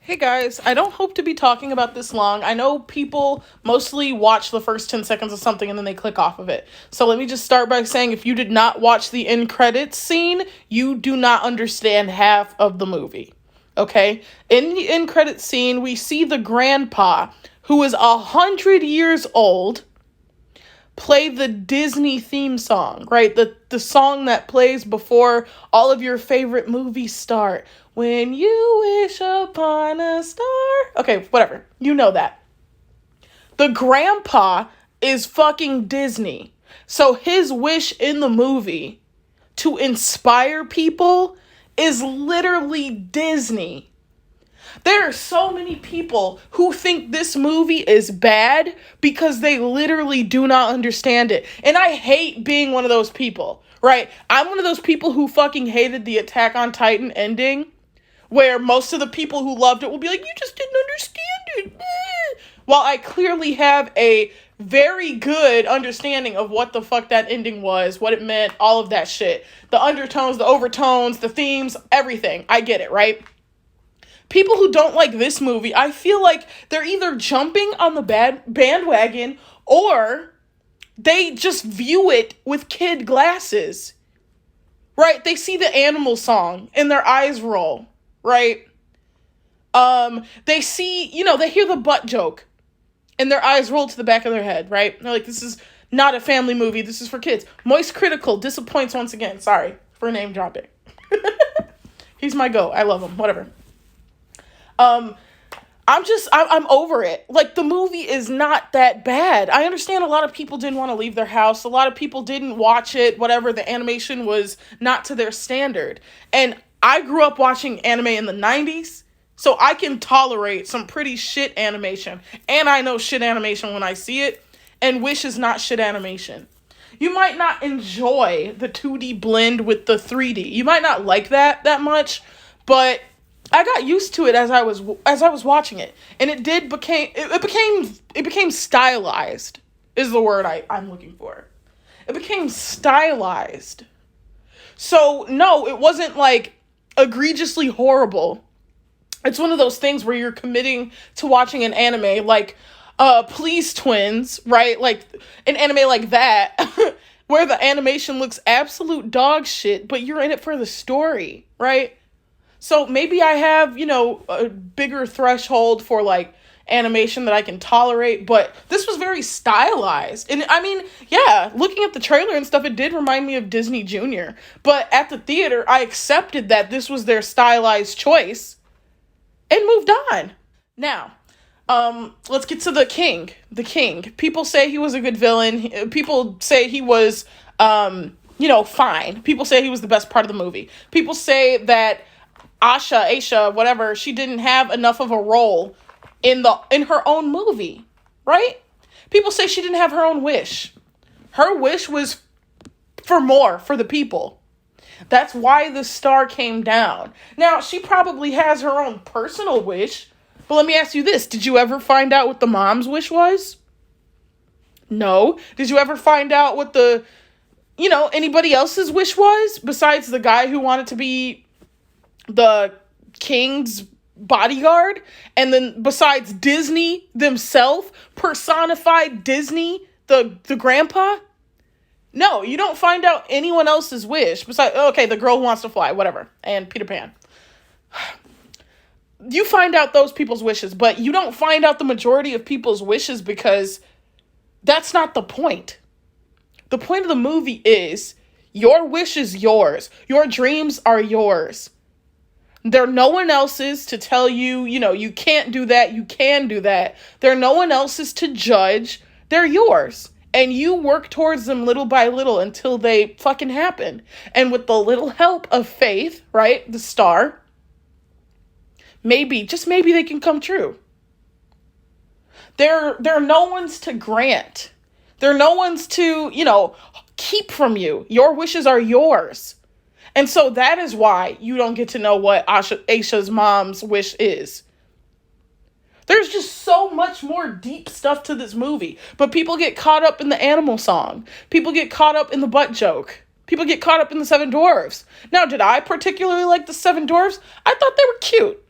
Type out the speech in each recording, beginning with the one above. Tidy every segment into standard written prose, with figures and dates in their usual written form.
Hey guys, I don't hope to be talking about this long. I know people mostly watch the first 10 seconds of something and then they click off of it. So let me just start by saying if you did not watch the end credits scene, you do not understand half of the movie. Okay? In the end credits scene, we see the grandpa, who is 100 years old, play the Disney theme song, right? The song that plays before all of your favorite movies start. When you wish upon a star. Okay, whatever. You know that. The grandpa is fucking Disney. So his wish in the movie to inspire people is literally Disney. There are so many people who think this movie is bad because they literally do not understand it. And I hate being one of those people, right? I'm one of those people who fucking hated the Attack on Titan ending, where most of the people who loved it will be like, you just didn't understand it. While I clearly have a very good understanding of what the fuck that ending was, what it meant, all of that shit. The undertones, the overtones, the themes, everything. I get it, right? People who don't like this movie, I feel like they're either jumping on the bandwagon or they just view it with kid glasses. Right? They see the animal song and their eyes roll, right? They see, they hear the butt joke and their eyes roll to the back of their head, right? They're like, this is not a family movie, this is for kids. Moist Critical disappoints once again. Sorry for name dropping. He's my goat. I love him. Whatever. I'm over it. Like, the movie is not that bad. I understand a lot of people didn't want to leave their house. A lot of people didn't watch it. Whatever, the animation was not to their standard. And I grew up watching anime in the 90s, so I can tolerate some pretty shit animation. And I know shit animation when I see it, and Wish is not shit animation. You might not enjoy the 2D blend with the 3D. You might not like that much, but I got used to it as I was watching it, and it became stylized. Is the word I'm looking for. It became stylized. So no, it wasn't like egregiously horrible. It's one of those things where you're committing to watching an anime like Please Twins, right? Like an anime like that where the animation looks absolute dog shit, but you're in it for the story, right? So maybe I have, a bigger threshold for like animation that I can tolerate, but this was very stylized. And I mean, yeah, looking at the trailer and stuff, it did remind me of Disney Junior. But at the theater, I accepted that this was their stylized choice and moved on. Now, let's get to the king. The king. People say he was a good villain. People say he was, fine. People say he was the best part of the movie. People say that Aisha, whatever, she didn't have enough of a role in her own movie, right? People say she didn't have her own wish. Her wish was for more for the people. That's why the star came down. Now, she probably has her own personal wish, but let me ask you this. Did you ever find out what the mom's wish was? No. Did you ever find out what anybody else's wish was besides the guy who wanted to be the king's bodyguard? And then besides Disney themselves personified Disney, the grandpa? No, you don't find out anyone else's wish besides, okay, the girl who wants to fly, whatever, and Peter Pan. You find out those people's wishes, but you don't find out the majority of people's wishes because that's not the point. The point of the movie is your wish is yours. Your dreams are yours. They're no one else's to tell you, you can't do that, you can do that. They're no one else's to judge. They're yours. And you work towards them little by little until they fucking happen. And with the little help of faith, right, the star, just maybe they can come true. They're no one's to grant. They're no one's to, keep from you. Your wishes are yours. And so that is why you don't get to know what Aisha's mom's wish is. There's just so much more deep stuff to this movie. But people get caught up in the animal song. People get caught up in the butt joke. People get caught up in the Seven Dwarfs. Now, did I particularly like the Seven Dwarfs? I thought they were cute.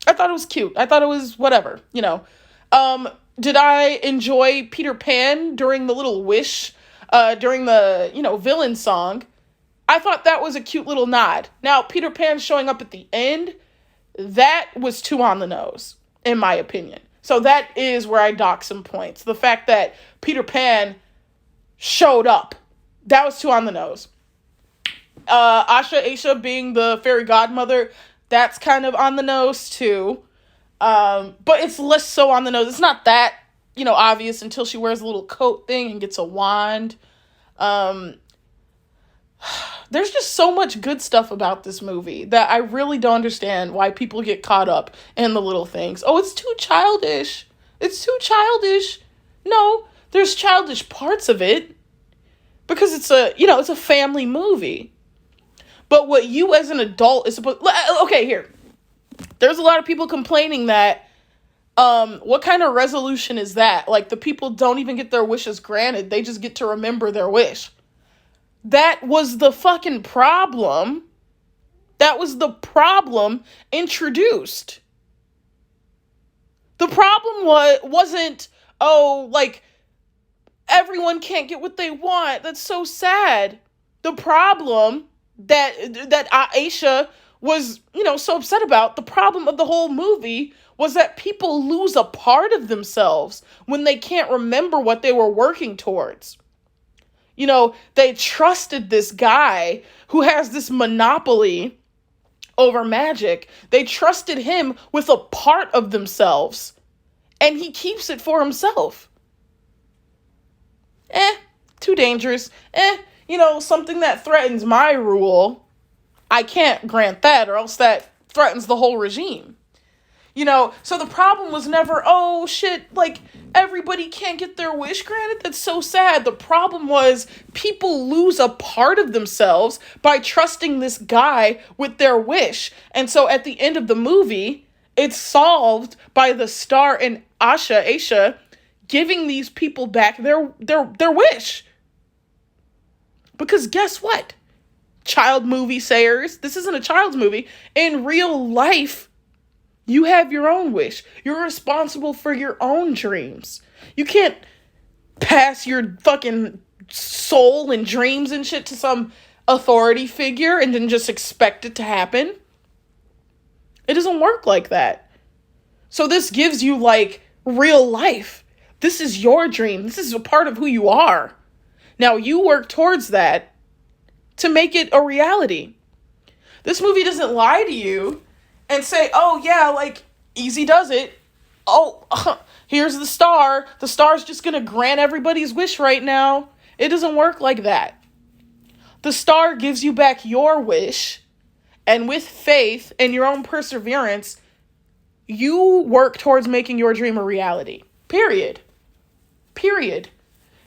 I thought it was cute. I thought it was whatever, you know. Um, did I enjoy Peter Pan during the little wish, during the, villain song? I thought that was a cute little nod. Now, Peter Pan showing up at the end, that was too on the nose, in my opinion. So that is where I dock some points. The fact that Peter Pan showed up, that was too on the nose. Aisha being the fairy godmother, that's kind of on the nose too. But it's less so on the nose. It's not that, obvious until she wears a little coat thing and gets a wand. Um, there's just so much good stuff about this movie that I really don't understand why people get caught up in the little things. Oh, it's too childish. It's too childish. No, there's childish parts of it because it's a family movie. But what you as an adult is supposed... Okay, here. There's a lot of people complaining that, what kind of resolution is that? Like, the people don't even get their wishes granted. They just get to remember their wish. That was the fucking problem. That was the problem introduced. The problem wasn't, like, everyone can't get what they want. That's so sad. The problem that Aisha was, so upset about, the problem of the whole movie was that people lose a part of themselves when they can't remember what they were working towards. They trusted this guy who has this monopoly over magic. They trusted him with a part of themselves, and he keeps it for himself. Too dangerous. Something that threatens my rule, I can't grant that, or else that threatens the whole regime. So the problem was never, oh shit, like, everybody can't get their wish granted. That's so sad. The problem was people lose a part of themselves by trusting this guy with their wish. And so at the end of the movie, it's solved by the star and Aisha, giving these people back their wish. Because guess what? Child movie sayers, this isn't a child's movie. In real life, you have your own wish. You're responsible for your own dreams. You can't pass your fucking soul and dreams and shit to some authority figure and then just expect it to happen. It doesn't work like that. So this gives you, like, real life. This is your dream. This is a part of who you are. Now you work towards that to make it a reality. This movie doesn't lie to you and say, oh yeah, like, easy does it. Oh, here's the star. The star's just gonna grant everybody's wish right now. It doesn't work like that. The star gives you back your wish, and with faith and your own perseverance, you work towards making your dream a reality. Period.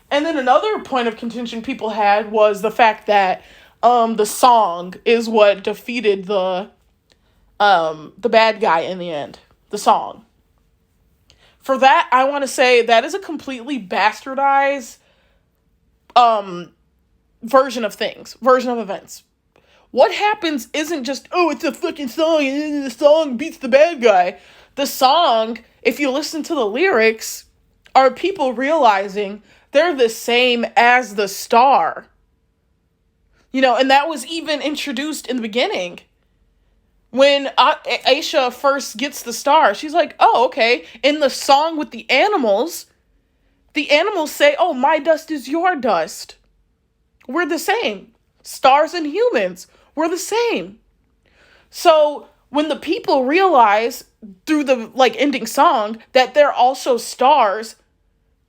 And then another point of contention people had was the fact that the song is what defeated the bad guy in the end. The song. For that, I want to say that is a completely bastardized version of events. What happens isn't just, oh, it's a fucking song and the song beats the bad guy. The song, if you listen to the lyrics, are people realizing they're the same as the star. And that was even introduced in the beginning. When Aisha first gets the star, she's like, oh, okay. In the song with the animals say, oh, my dust is your dust. We're the same. Stars and humans, we're the same. So when the people realize through the, like, ending song that they're also stars,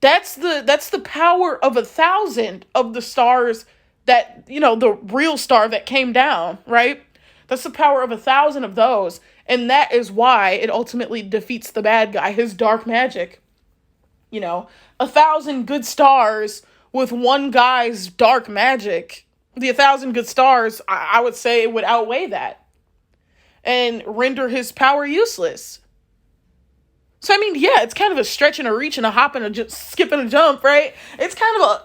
that's the power of 1,000 of the stars that, the real star that came down, right? That's the power of 1,000 of those. And that is why it ultimately defeats the bad guy, his dark magic. 1,000 good stars with one guy's dark magic. The 1,000 good stars, I would say, would outweigh that and render his power useless. So, I mean, yeah, it's kind of a stretch and a reach and a hop and a skip and a jump, right? It's kind of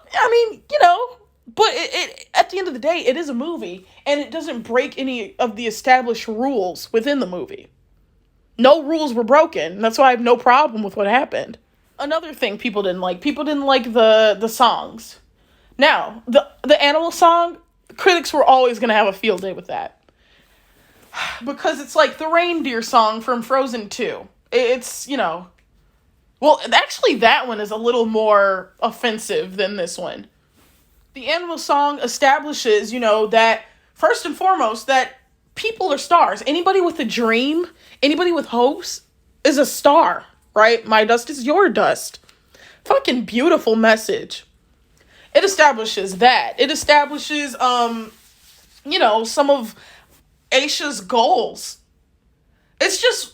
but it at the end of the day, it is a movie, and it doesn't break any of the established rules within the movie. No rules were broken. That's why I have no problem with what happened. Another thing people didn't like the songs. Now, the animal song, critics were always going to have a field day with that. Because it's like the reindeer song from Frozen 2. It's, well, actually that one is a little more offensive than this one. The animal song establishes, that first and foremost, that people are stars. Anybody with a dream, anybody with hopes is a star, right? My dust is your dust. Fucking beautiful message. It establishes that. It establishes, some of Aisha's goals. It's just,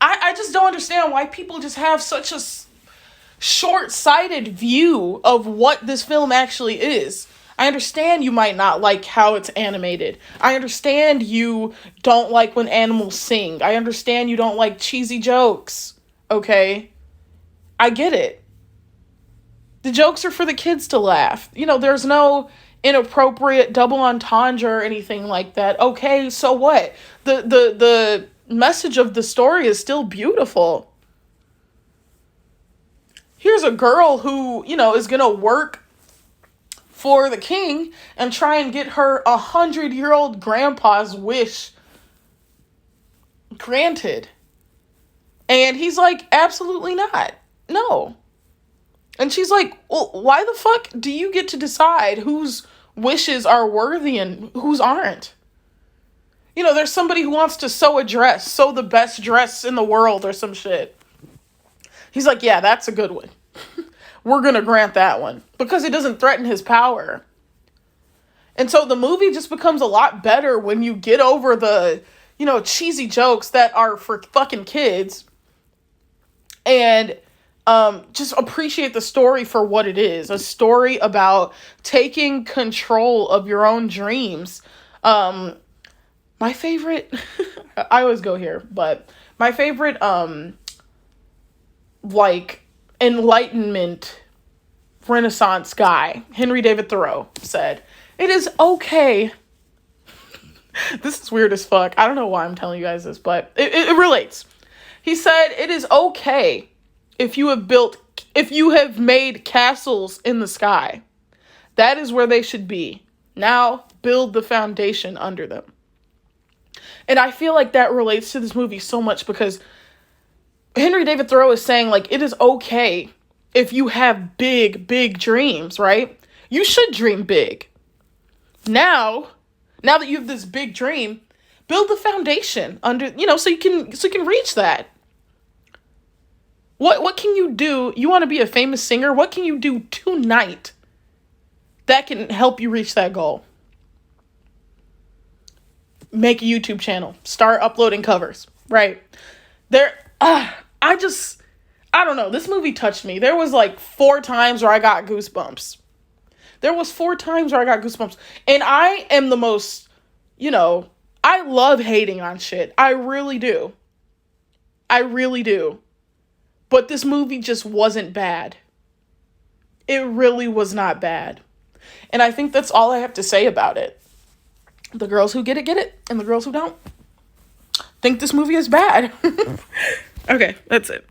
I just don't understand why people just have such a short-sighted view of what this film actually is. I understand you might not like how it's animated. I understand you don't like when animals sing. I understand you don't like cheesy jokes. Okay? I get it. The jokes are for the kids to laugh. There's no inappropriate double entendre or anything like that. Okay, so what? The message of the story is still beautiful. Here's a girl who, is gonna work for the king and try and get her 100-year-old grandpa's wish granted. And he's like, absolutely not. No. And she's like, well, why the fuck do you get to decide whose wishes are worthy and whose aren't? There's somebody who wants to sew the best dress in the world or some shit. He's like, yeah, that's a good one. We're going to grant that one because it doesn't threaten his power. And so the movie just becomes a lot better when you get over the, cheesy jokes that are for fucking kids and just appreciate the story for what it is. A story about taking control of your own dreams. My favorite, I always go here, but my favorite, Enlightenment Renaissance guy, Henry David Thoreau, said, "It is okay." This is weird as fuck. I don't know why I'm telling you guys this, but it relates. He said, "It is okay if you have made castles in the sky. That is where they should be. Now build the foundation under them." And I feel like that relates to this movie so much because Henry David Thoreau is saying, it is okay if you have big, big dreams, right? You should dream big. Now that you have this big dream, build the foundation under, so you can reach that. What can you do? You want to be a famous singer? What can you do tonight that can help you reach that goal? Make a YouTube channel. Start uploading covers, right? I don't know. This movie touched me. There was 4 times where I got goosebumps. And I am the most, I love hating on shit. I really do. But this movie just wasn't bad. It really was not bad. And I think that's all I have to say about it. The girls who get it, and the girls who don't think this movie is bad. Okay, that's it.